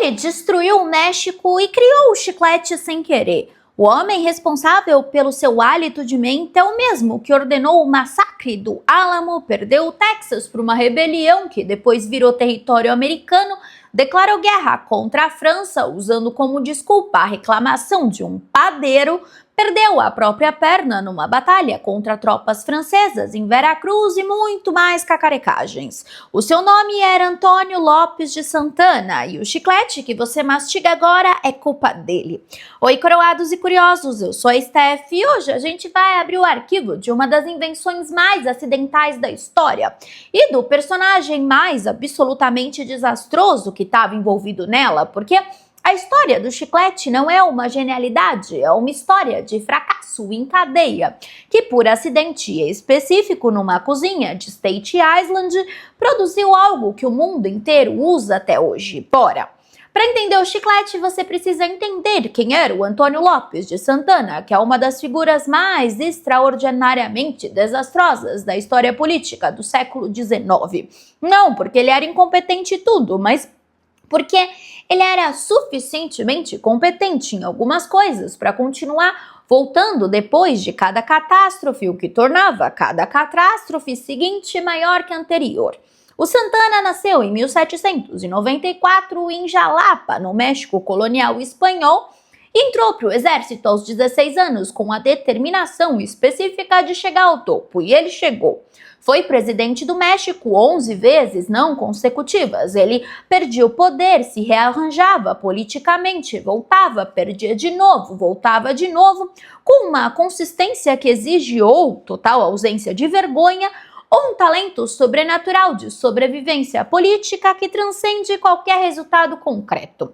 Ele destruiu o México e criou o chiclete sem querer. O homem responsável pelo seu hálito de menta é o mesmo que ordenou o massacre do Álamo, perdeu o Texas por uma rebelião que depois virou território americano, declarou guerra contra a França usando como desculpa a reclamação de um padeiro, perdeu a própria perna numa batalha contra tropas francesas em Veracruz e muito mais cacarecagens. O seu nome era Antônio Lopes de Santana e o chiclete que você mastiga agora é culpa dele. Oi, coroados e curiosos, eu sou a Steph e hoje a gente vai abrir o arquivo de uma das invenções mais acidentais da história e do personagem mais absolutamente desastroso que estava envolvido nela, porque a história do chiclete não é uma genialidade, é uma história de fracasso em cadeia, que por acidente específico numa cozinha de Staten Island, produziu algo que o mundo inteiro usa até hoje. Bora! Para entender o chiclete, você precisa entender quem era o Antônio Lopes de Santana, que é uma das figuras mais extraordinariamente desastrosas da história política do século XIX. Não porque ele era incompetente e tudo, mas porque ele era suficientemente competente em algumas coisas para continuar voltando depois de cada catástrofe, o que tornava cada catástrofe seguinte maior que a anterior. O Santana nasceu em 1794 em Jalapa, no México colonial espanhol, e entrou para o exército aos 16 anos com a determinação específica de chegar ao topo, e ele chegou. Foi presidente do México 11 vezes não consecutivas. Ele perdia o poder, se rearranjava politicamente, voltava, perdia de novo, voltava de novo, com uma consistência que exige ou total ausência de vergonha ou um talento sobrenatural de sobrevivência política que transcende qualquer resultado concreto.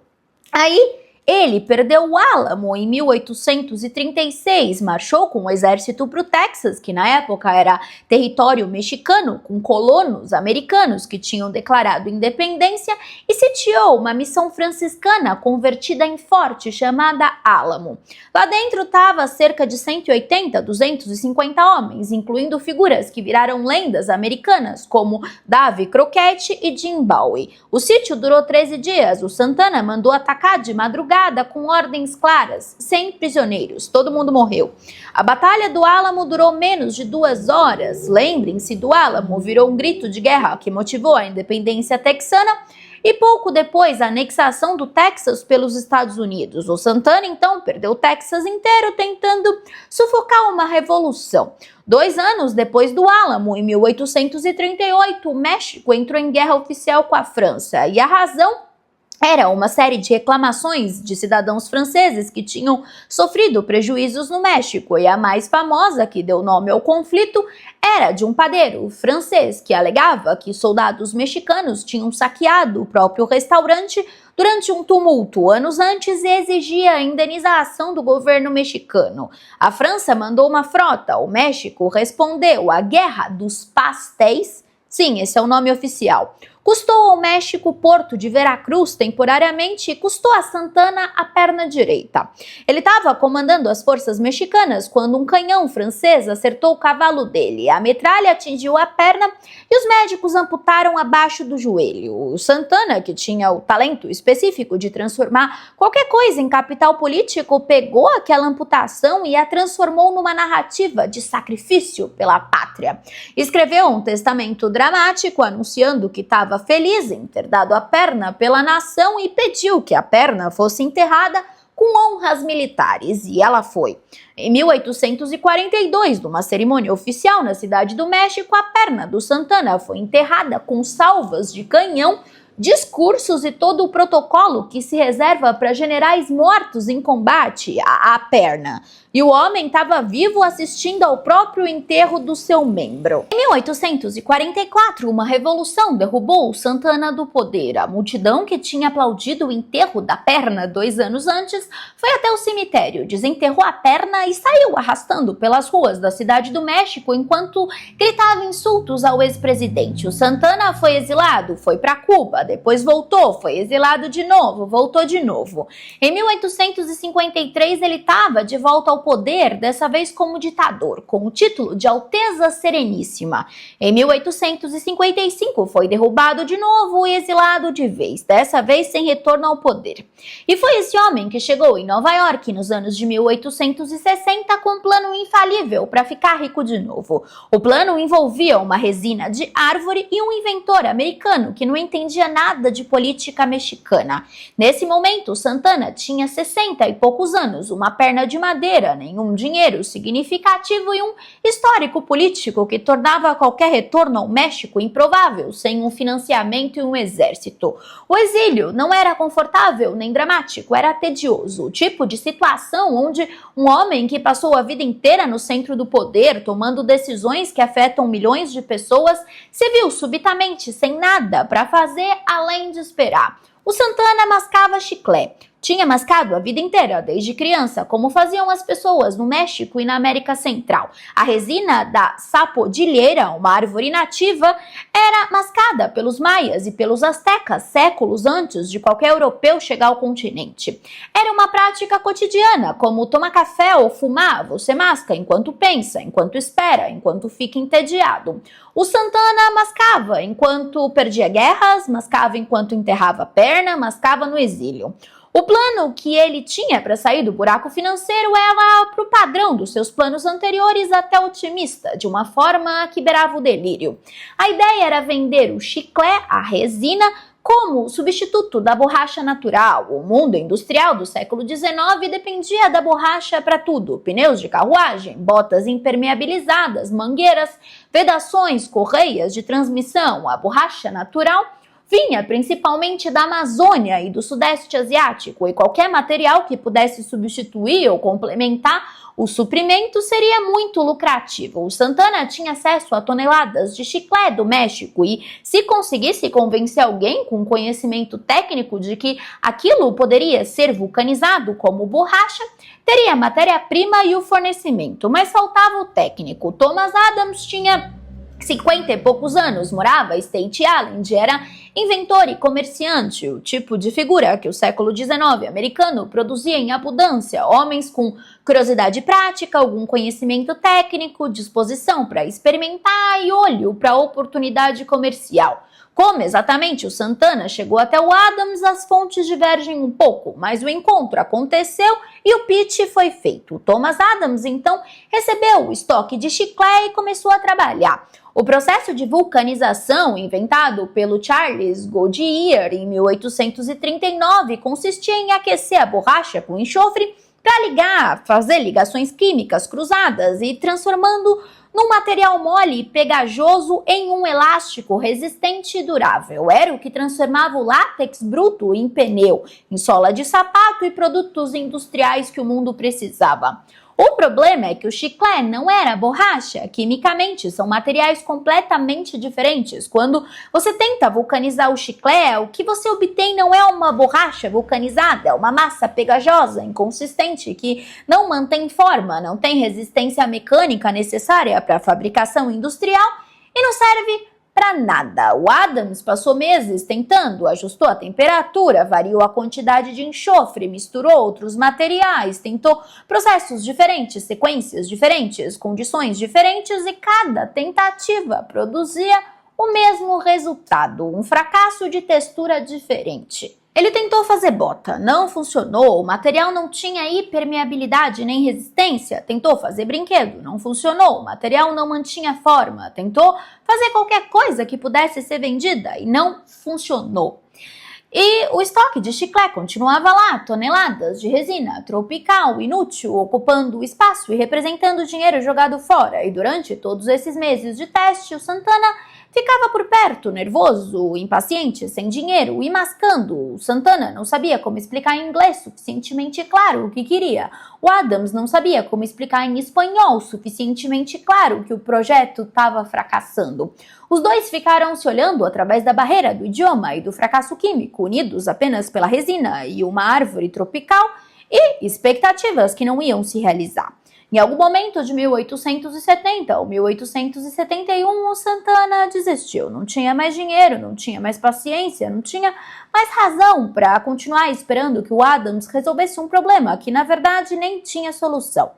Aí, ele perdeu o Álamo em 1836, marchou com o exército para o Texas, que na época era território mexicano, com colonos americanos que tinham declarado independência, e sitiou uma missão franciscana convertida em forte chamada Álamo. Lá dentro estava cerca de 180, 250 homens, incluindo figuras que viraram lendas americanas, como Davy Crockett e Jim Bowie. O sítio durou 13 dias, o Santana mandou atacar de madrugada com ordens claras, sem prisioneiros, todo mundo morreu. A Batalha do Álamo durou menos de 2 horas. Lembrem-se do Álamo, virou um grito de guerra que motivou a independência texana e pouco depois a anexação do Texas pelos Estados Unidos. O Santana então perdeu o Texas inteiro tentando sufocar uma revolução. 2 anos depois do Álamo, em 1838, o México entrou em guerra oficial com a França e a razão era uma série de reclamações de cidadãos franceses que tinham sofrido prejuízos no México, e a mais famosa, que deu nome ao conflito, era de um padeiro francês que alegava que soldados mexicanos tinham saqueado o próprio restaurante durante um tumulto anos antes e exigia a indenização do governo mexicano. A França mandou uma frota, o México respondeu, a Guerra dos Pastéis. Sim, esse é o nome oficial. Custou ao México o porto de Veracruz temporariamente e custou a Santana a perna direita. Ele estava comandando as forças mexicanas quando um canhão francês acertou o cavalo dele. A metralha atingiu a perna e os médicos amputaram abaixo do joelho. O Santana, que tinha o talento específico de transformar qualquer coisa em capital político, pegou aquela amputação e a transformou numa narrativa de sacrifício pela pátria. Escreveu um testamento dramático anunciando que estava feliz em ter dado a perna pela nação e pediu que a perna fosse enterrada com honras militares, e ela foi. Em 1842, numa cerimônia oficial na cidade do México, a perna do Santana foi enterrada com salvas de canhão, discursos e todo o protocolo que se reserva para generais mortos em combate à perna. E o homem estava vivo assistindo ao próprio enterro do seu membro. Em 1844, uma revolução derrubou o Santana do poder. A multidão que tinha aplaudido o enterro da perna 2 anos antes foi até o cemitério, desenterrou a perna e saiu arrastando pelas ruas da cidade do México enquanto gritava insultos ao ex-presidente. O Santana foi exilado, foi para Cuba, Cuba, depois voltou, foi exilado de novo, voltou de novo. Em 1853 ele estava de volta ao poder, dessa vez como ditador, com o título de Alteza Sereníssima. Em 1855 foi derrubado de novo e exilado de vez, dessa vez sem retorno ao poder. E foi esse homem que chegou em Nova York nos anos de 1860 com um plano infalível para ficar rico de novo. O plano envolvia uma resina de árvore e um inventor americano que não entendia nada de política mexicana. Nesse momento, Santana tinha 60 e poucos anos, uma perna de madeira, nenhum dinheiro significativo e um histórico político que tornava qualquer retorno ao México improvável sem um financiamento e um exército. O exílio não era confortável nem dramático, era tedioso, o tipo de situação onde um homem que passou a vida inteira no centro do poder, tomando decisões que afetam milhões de pessoas, se viu subitamente sem nada para fazer além de esperar. O Santana mascava chiclete. Tinha mascado a vida inteira, desde criança, como faziam as pessoas no México e na América Central. A resina da sapodilheira, uma árvore nativa, era mascada pelos maias e pelos astecas séculos antes de qualquer europeu chegar ao continente. Era uma prática cotidiana, como tomar café ou fumar. Você masca enquanto pensa, enquanto espera, enquanto fica entediado. O Santana mascava enquanto perdia guerras, mascava enquanto enterrava a perna, mascava no exílio. O plano que ele tinha para sair do buraco financeiro era para o padrão dos seus planos anteriores até otimista, de uma forma que beirava o delírio. A ideia era vender o chiclete, a resina, como substituto da borracha natural. O mundo industrial do século XIX dependia da borracha para tudo: pneus de carruagem, botas impermeabilizadas, mangueiras, vedações, correias de transmissão. A borracha natural vinha principalmente da Amazônia e do Sudeste Asiático, e qualquer material que pudesse substituir ou complementar o suprimento seria muito lucrativo. O Santana tinha acesso a toneladas de chiclete do México e, se conseguisse convencer alguém com conhecimento técnico de que aquilo poderia ser vulcanizado como borracha, teria a matéria-prima e o fornecimento, mas faltava o técnico. Thomas Adams tinha 50 e poucos anos, morava em Staten Island, era inventor e comerciante, o tipo de figura que o século XIX americano produzia em abundância: homens com curiosidade prática, algum conhecimento técnico, disposição para experimentar e olho para a oportunidade comercial. Como exatamente o Santana chegou até o Adams, as fontes divergem um pouco, mas o encontro aconteceu e o pitch foi feito. Thomas Adams, então, recebeu o estoque de chiclete e começou a trabalhar. O processo de vulcanização, inventado pelo Charles Goodyear em 1839, consistia em aquecer a borracha com enxofre para fazer ligações químicas cruzadas e transformando num material mole e pegajoso em um elástico resistente e durável. Era o que transformava o látex bruto em pneu, em sola de sapato e produtos industriais que o mundo precisava. O problema é que o chiclete não era borracha. Quimicamente, são materiais completamente diferentes. Quando você tenta vulcanizar o chiclete, o que você obtém não é uma borracha vulcanizada, é uma massa pegajosa, inconsistente, que não mantém forma, não tem resistência mecânica necessária para a fabricação industrial e não serve para nada. O Adams passou meses tentando, ajustou a temperatura, variou a quantidade de enxofre, misturou outros materiais, tentou processos diferentes, sequências diferentes, condições diferentes e cada tentativa produzia o mesmo resultado: um fracasso de textura diferente. Ele tentou fazer bota, não funcionou, o material não tinha impermeabilidade nem resistência. Tentou fazer brinquedo, não funcionou, o material não mantinha forma. Tentou fazer qualquer coisa que pudesse ser vendida e não funcionou. E o estoque de chiclete continuava lá, toneladas de resina tropical, inútil, ocupando o espaço e representando dinheiro jogado fora. E durante todos esses meses de teste, o Santana ficava por perto, nervoso, impaciente, sem dinheiro e mascando. O Santana não sabia como explicar em inglês suficientemente claro o que queria. O Adams não sabia como explicar em espanhol suficientemente claro que o projeto estava fracassando. Os dois ficaram se olhando através da barreira do idioma e do fracasso químico, unidos apenas pela resina e uma árvore tropical e expectativas que não iam se realizar. Em algum momento de 1870 ou 1871, o Santana desistiu. Não tinha mais dinheiro, não tinha mais paciência, não tinha mais razão para continuar esperando que o Adams resolvesse um problema que, na verdade, nem tinha solução.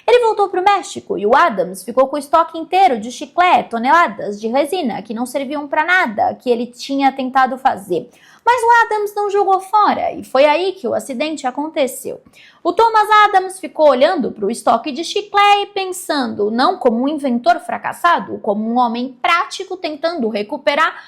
Ele voltou para o México e o Adams ficou com o estoque inteiro de chiclete, toneladas de resina que não serviam para nada que ele tinha tentado fazer. Mas o Adams não jogou fora e foi aí que o acidente aconteceu. O Thomas Adams ficou olhando para o estoque de chiclete e pensando, não como um inventor fracassado, como um homem prático tentando recuperar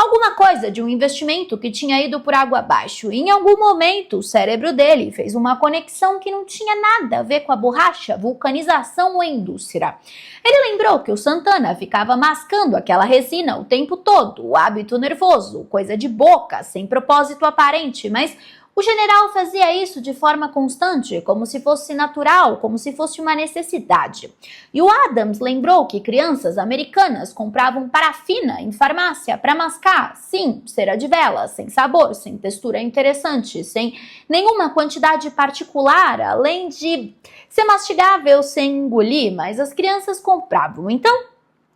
alguma coisa de um investimento que tinha ido por água abaixo. E em algum momento, o cérebro dele fez uma conexão que não tinha nada a ver com a borracha, vulcanização ou indústria. Ele lembrou que o Santana ficava mascando aquela resina o tempo todo, o hábito nervoso, coisa de boca, sem propósito aparente, mas o general fazia isso de forma constante, como se fosse natural, como se fosse uma necessidade. E o Adams lembrou que crianças americanas compravam parafina em farmácia para mascar, sim, cera de vela, sem sabor, sem textura interessante, sem nenhuma quantidade particular, além de ser mastigável sem engolir, mas as crianças compravam. Então,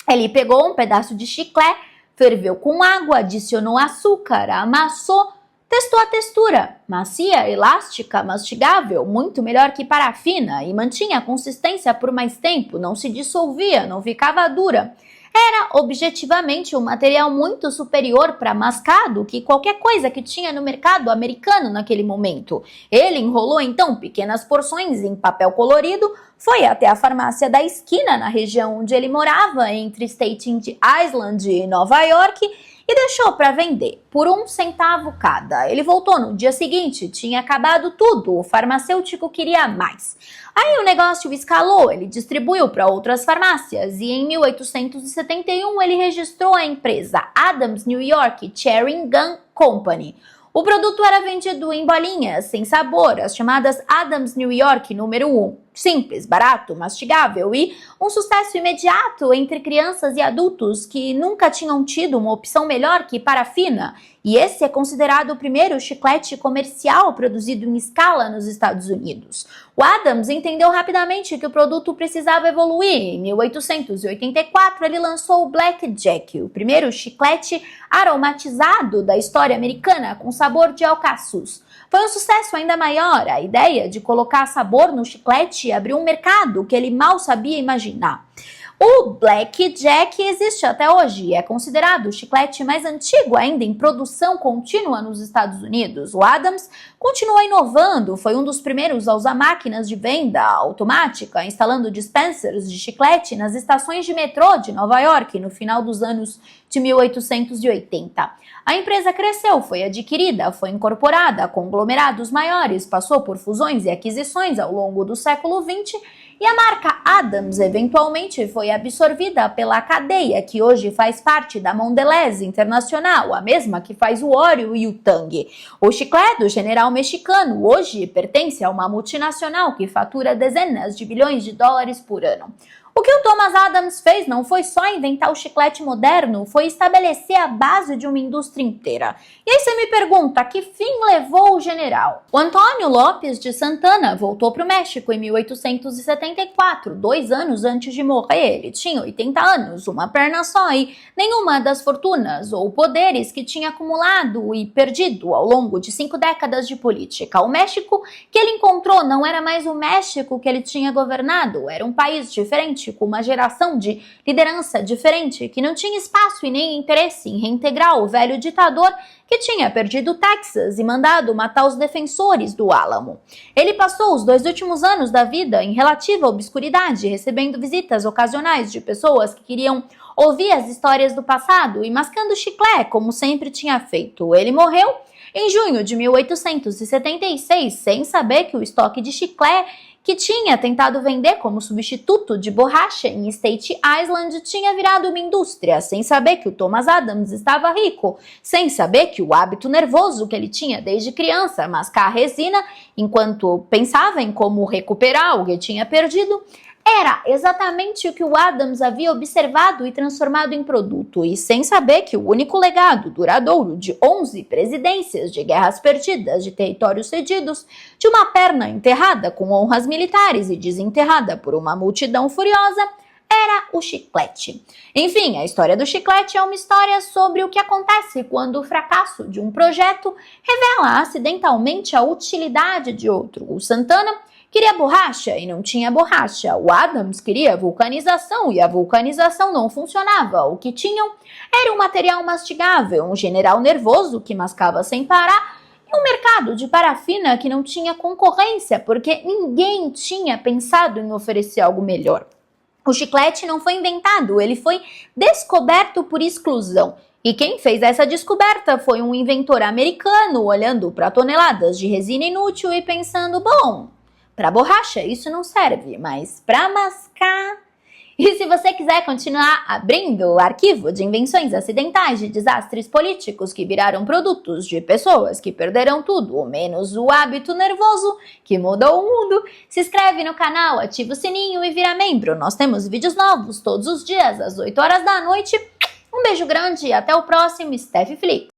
ele pegou um pedaço de chiclete, ferveu com água, adicionou açúcar, amassou, testou a textura, macia, elástica, mastigável, muito melhor que parafina e mantinha a consistência por mais tempo, não se dissolvia, não ficava dura. Era objetivamente um material muito superior para mascar do que qualquer coisa que tinha no mercado americano naquele momento. Ele enrolou então pequenas porções em papel colorido, foi até a farmácia da esquina na região onde ele morava, entre Staten Island e Nova York, e deixou para vender por 1 centavo cada. Ele voltou no dia seguinte, tinha acabado tudo, o farmacêutico queria mais. Aí o negócio escalou, ele distribuiu para outras farmácias e em 1871 ele registrou a empresa Adams New York Chewing Gum Company. O produto era vendido em bolinhas, sem sabor, as chamadas Adams New York número 1. Simples, barato, mastigável e um sucesso imediato entre crianças e adultos que nunca tinham tido uma opção melhor que parafina. E esse é considerado o primeiro chiclete comercial produzido em escala nos Estados Unidos. O Adams entendeu rapidamente que o produto precisava evoluir. Em 1884, ele lançou o Black Jack, o primeiro chiclete aromatizado da história americana com sabor de alcaçuz. Foi um sucesso ainda maior. A ideia de colocar sabor no chiclete abriu um mercado que ele mal sabia imaginar. O Black Jack existe até hoje e é considerado o chiclete mais antigo ainda em produção contínua nos Estados Unidos. O Adams continuou inovando, foi um dos primeiros a usar máquinas de venda automática, instalando dispensers de chiclete nas estações de metrô de Nova York no final dos anos de 1880. A empresa cresceu, foi adquirida, foi incorporada a conglomerados maiores, passou por fusões e aquisições ao longo do século XX e a marca Adams eventualmente foi absorvida pela cadeia que hoje faz parte da Mondelez Internacional, a mesma que faz o Oreo e o Tang. O chiclete do General Mexicano hoje pertence a uma multinacional que fatura dezenas de bilhões de dólares por ano. O que o Thomas Adams fez não foi só inventar o chiclete moderno, foi estabelecer a base de uma indústria inteira. E aí você me pergunta, que fim levou o general? O Antônio Lopes de Santana voltou para o México em 1874, 2 anos antes de morrer. Ele tinha 80 anos, uma perna só e nenhuma das fortunas ou poderes que tinha acumulado e perdido ao longo de 5 décadas de política. O México que ele encontrou não era mais o México que ele tinha governado, era um país diferente, com uma geração de liderança diferente, que não tinha espaço e nem interesse em reintegrar o velho ditador que tinha perdido o Texas e mandado matar os defensores do Álamo. Ele passou os 2 últimos anos da vida em relativa obscuridade, recebendo visitas ocasionais de pessoas que queriam ouvir as histórias do passado e mascando chiclete, como sempre tinha feito. Ele morreu em junho de 1876, sem saber que o estoque de chiclete que tinha tentado vender como substituto de borracha em Staten Island tinha virado uma indústria, sem saber que o Thomas Adams estava rico, sem saber que o hábito nervoso que ele tinha desde criança, mascar resina, enquanto pensava em como recuperar o que tinha perdido, Era exatamente o que o Adams havia observado e transformado em produto, e sem saber que o único legado duradouro de 11 presidências de guerras perdidas, de territórios cedidos, de uma perna enterrada com honras militares e desenterrada por uma multidão furiosa, era o chiclete. Enfim, a história do chiclete é uma história sobre o que acontece quando o fracasso de um projeto revela acidentalmente a utilidade de outro. O Santana queria borracha e não tinha borracha. O Adams queria vulcanização e a vulcanização não funcionava. O que tinham era um material mastigável, um general nervoso que mascava sem parar e um mercado de parafina que não tinha concorrência porque ninguém tinha pensado em oferecer algo melhor. O chiclete não foi inventado, ele foi descoberto por exclusão. E quem fez essa descoberta foi um inventor americano olhando para toneladas de resina inútil e pensando, bom, para borracha isso não serve, mas para mascar... E se você quiser continuar abrindo o arquivo de invenções acidentais de desastres políticos que viraram produtos de pessoas que perderam tudo, menos o hábito nervoso que mudou o mundo, se inscreve no canal, ativa o sininho e vira membro. Nós temos vídeos novos todos os dias às 8 horas da noite. Um beijo grande e até o próximo Steph Flix.